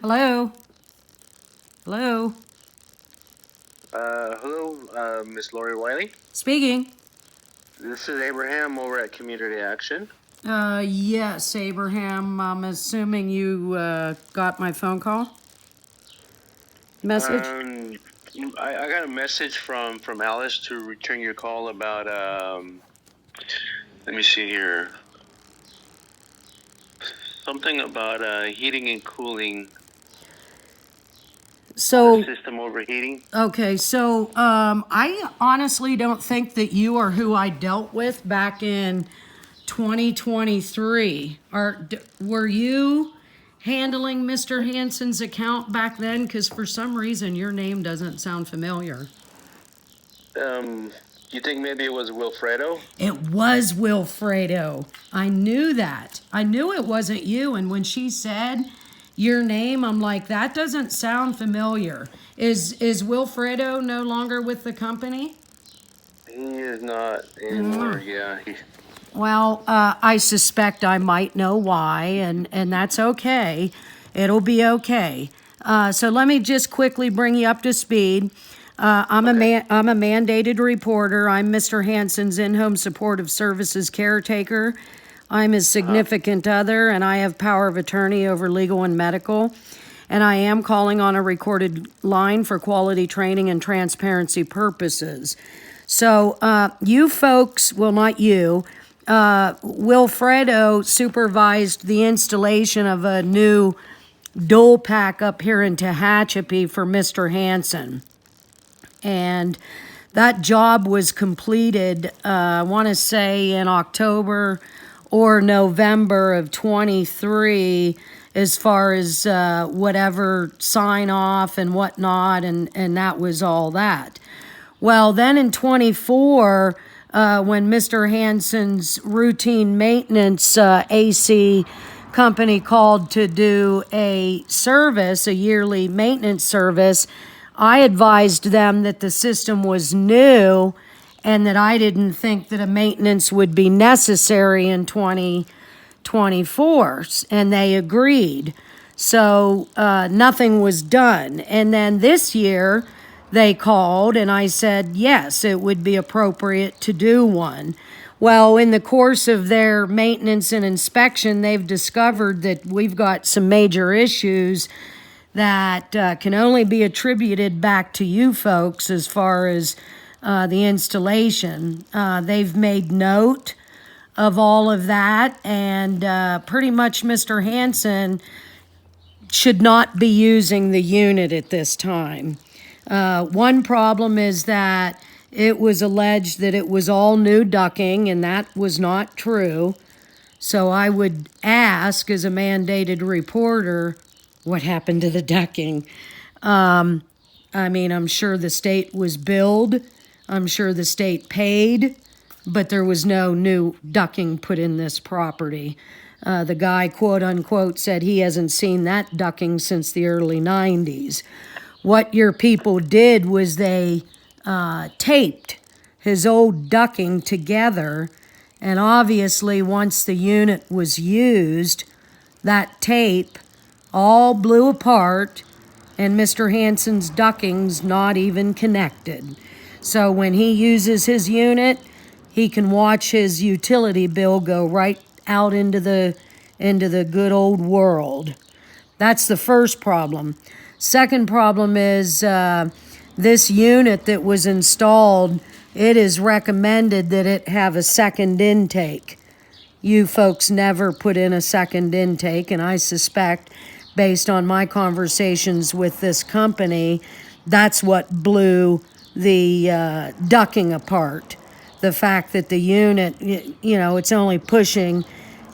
Hello? Hello? Hello, Miss Lori Wiley. Speaking. This is Abraham over at Community Action. Yes, Abraham. I'm assuming you got my phone call message. I got a message from Alice to return your call about let me see here, something about heating and cooling. So, System overheating. okay, so I honestly don't think that you are who I dealt with back in 2023. Were you handling Mr. Hansen's account back then? Because for some reason your name doesn't sound familiar. You think maybe it was Wilfredo? It was Wilfredo. I knew that. I knew it wasn't you. And when she said your name, I'm like, that doesn't sound familiar. Is Wilfredo no longer with the company? He is not anymore. Yeah. Well, I suspect I might know why, and that's okay. It'll be okay. So let me just quickly bring you up to speed. I'm a mandated reporter. I'm Mr. Hansen's in-home supportive services caretaker. I'm his significant other, and I have power of attorney over legal and medical. And I am calling on a recorded line for quality training and transparency purposes. So you folks, well, not you, Wilfredo supervised the installation of a new dole pack up here in Tehachapi for Mr. Hansen. And that job was completed, I want to say in October or November of 23, as far as whatever sign off and whatnot, and that was all that. Well, then in 24, when Mr. Hansen's routine maintenance AC company called to do a service, a yearly maintenance service, I advised them that the system was new and that I didn't think that a maintenance would be necessary in 2024, and they agreed. So nothing was done. And then this year, they called and I said, yes, it would be appropriate to do one. Well, in the course of their maintenance and inspection, they've discovered that we've got some major issues that can only be attributed back to you folks as far as the installation. They've made note of all of that, and pretty much Mr. Hansen should not be using the unit at this time. One problem is that it was alleged that it was all new ducting, and that was not true. So I would ask, as a mandated reporter, what happened to the ducting? I mean, I'm sure the state was billed, I'm sure the state paid, but there was no new ducting put in this property. The guy, quote unquote, said he hasn't seen that ducting since the early 90s. What your people did was they taped his old ducting together, and obviously once the unit was used, that tape all blew apart, and Mr. Hansen's ducting's not even connected. So when he uses his unit, he can watch his utility bill go right out into the good old world. That's the first problem. Second problem is this unit that was installed, it is recommended that it have a second intake. You folks never put in a second intake, and I suspect, based on my conversations with this company, that's what blew the ducting apart. The fact that the unit, it's only pushing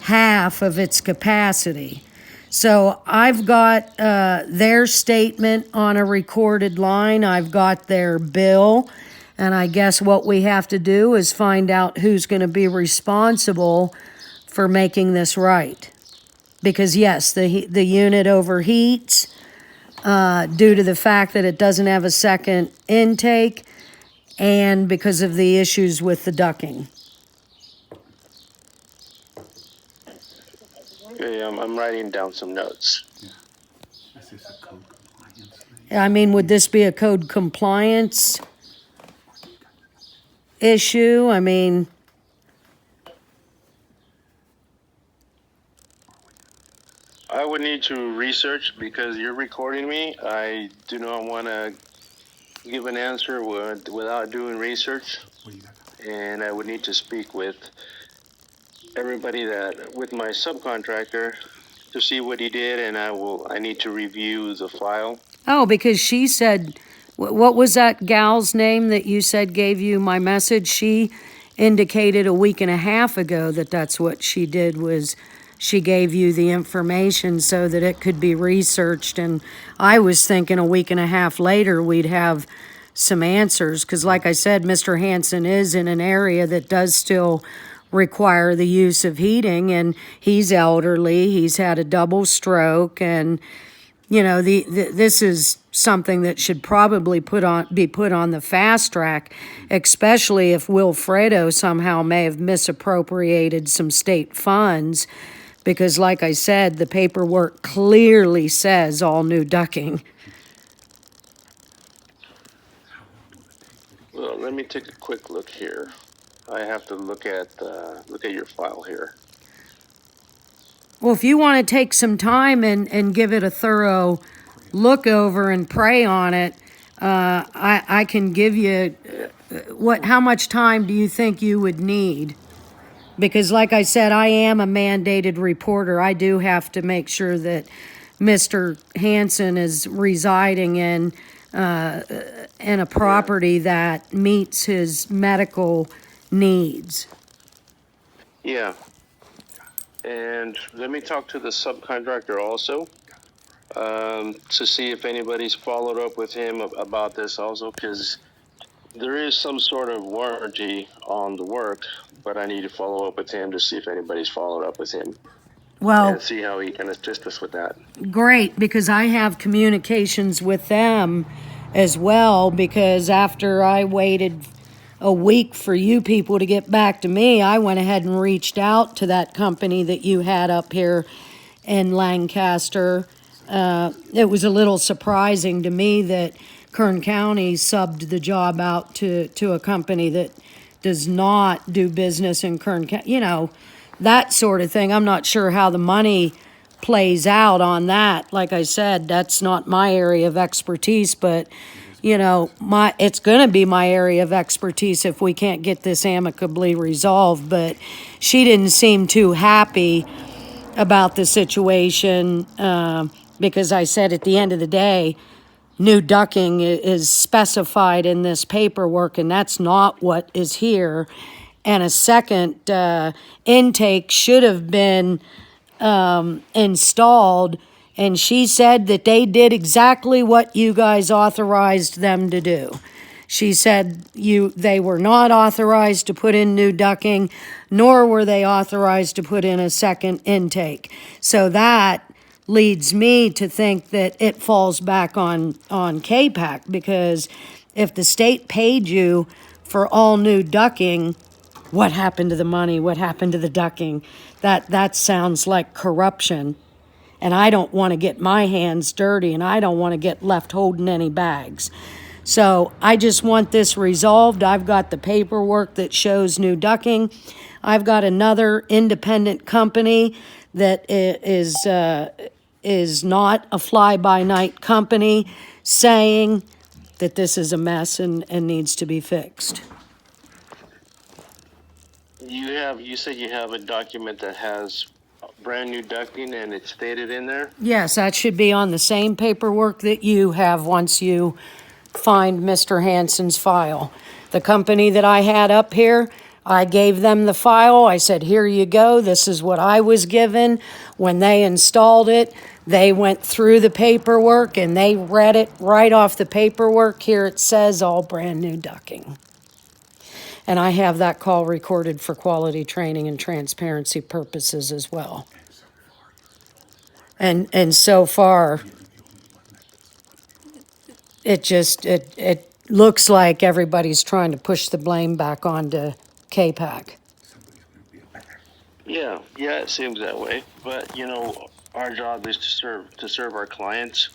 half of its capacity. So I've got their statement on a recorded line. I've got their bill. And I guess what we have to do is find out who's going to be responsible for making this right. Because yes, the unit overheats due to the fact that it doesn't have a second intake and because of the issues with the ducting. Okay, I'm writing down some notes. I see I mean, would this be a code compliance issue? I mean, I would need to research because you're recording me. I do not want to give an answer without doing research, and I would need to speak with everybody with my subcontractor to see what he did, and I need to review the file. oh, because she said, what was that gal's name that you said gave you my message? She indicated a week and a half ago that that's what she did, was she gave you the information so that it could be researched. And I was thinking a week and a half later we'd have some answers, because like I said, Mr. Hansen is in an area that does still require the use of heating, and he's elderly, he's had a double stroke, and you know, this is something that should probably be put on the fast track, especially if Wilfredo somehow may have misappropriated some state funds, because like I said, the paperwork clearly says all new ducking. Well, let me take a quick look here. I have to look at your file here. Well, if you want to take some time and give it a thorough look over and pray on it, I can give you how much time do you think you would need? Because like I said, I am a mandated reporter. I do have to make sure that Mr. Hansen is residing in a property that meets his medical needs. Yeah. And let me talk to the subcontractor also, to see if anybody's followed up with him about this also, because there is some sort of warranty on the work, but I need to follow up with him to see if anybody's followed up with him Well, and see how he can assist us with that. great, because I have communications with them as well, because after I waited a week for you people to get back to me, I went ahead and reached out to that company that you had up here in Lancaster. It was a little surprising to me that Kern County subbed the job out to a company that does not do business in Kern County, you know, that sort of thing. I'm not sure how the money plays out on that. Like I said, that's not my area of expertise, but you know, it's going to be my area of expertise if we can't get this amicably resolved. But she didn't seem too happy about the situation, because I said at the end of the day, new ducking is specified in this paperwork, and that's not what is here. And a second intake should have been installed, and she said that they did exactly what you guys authorized them to do. She said they were not authorized to put in new ducting, nor were they authorized to put in a second intake. So that leads me to think that it falls back on CAPK, because if the state paid you for all new ducting, what happened to the money? What happened to the ducking? That sounds like corruption. And I don't want to get my hands dirty, and I don't want to get left holding any bags. So I just want this resolved. I've got the paperwork that shows new ducking. I've got another independent company that is not a fly-by-night company saying that this is a mess and needs to be fixed. You said you have a document that has brand new ducting and it's stated in there? Yes, that should be on the same paperwork that you have once you find Mr. Hansen's file. The company that I had up here, I gave them the file. I said, here you go. This is what I was given. When they installed it, they went through the paperwork and they read it right off the paperwork. Here it says all brand new ducting. And I have that call recorded for quality training and transparency purposes as well. And so far, it looks like everybody's trying to push the blame back onto CAPK. Yeah, it seems that way. But you know, our job is to serve our clients.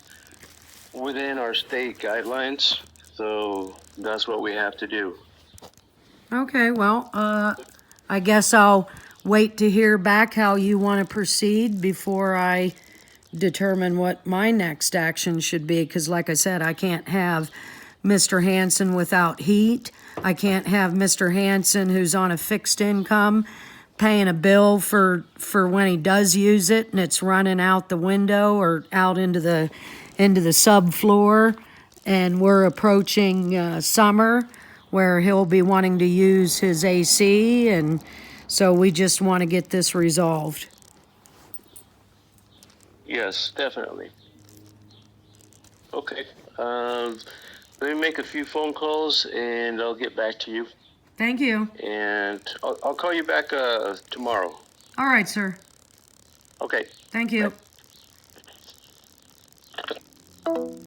within our state guidelines, so that's what we have to do. Okay, well, I guess I'll wait to hear back how you want to proceed before I determine what my next action should be, because like I said, I can't have Mr. Hanson without heat. I can't have Mr. Hanson, who's on a fixed income, paying a bill for when he does use it and it's running out the window or out into the subfloor, and we're approaching summer where he'll be wanting to use his AC, and so we just want to get this resolved. Yes, definitely. Okay. Let me make a few phone calls and I'll get back to you. Thank you. And I'll call you back tomorrow. All right, sir. Okay. Thank you. Bye.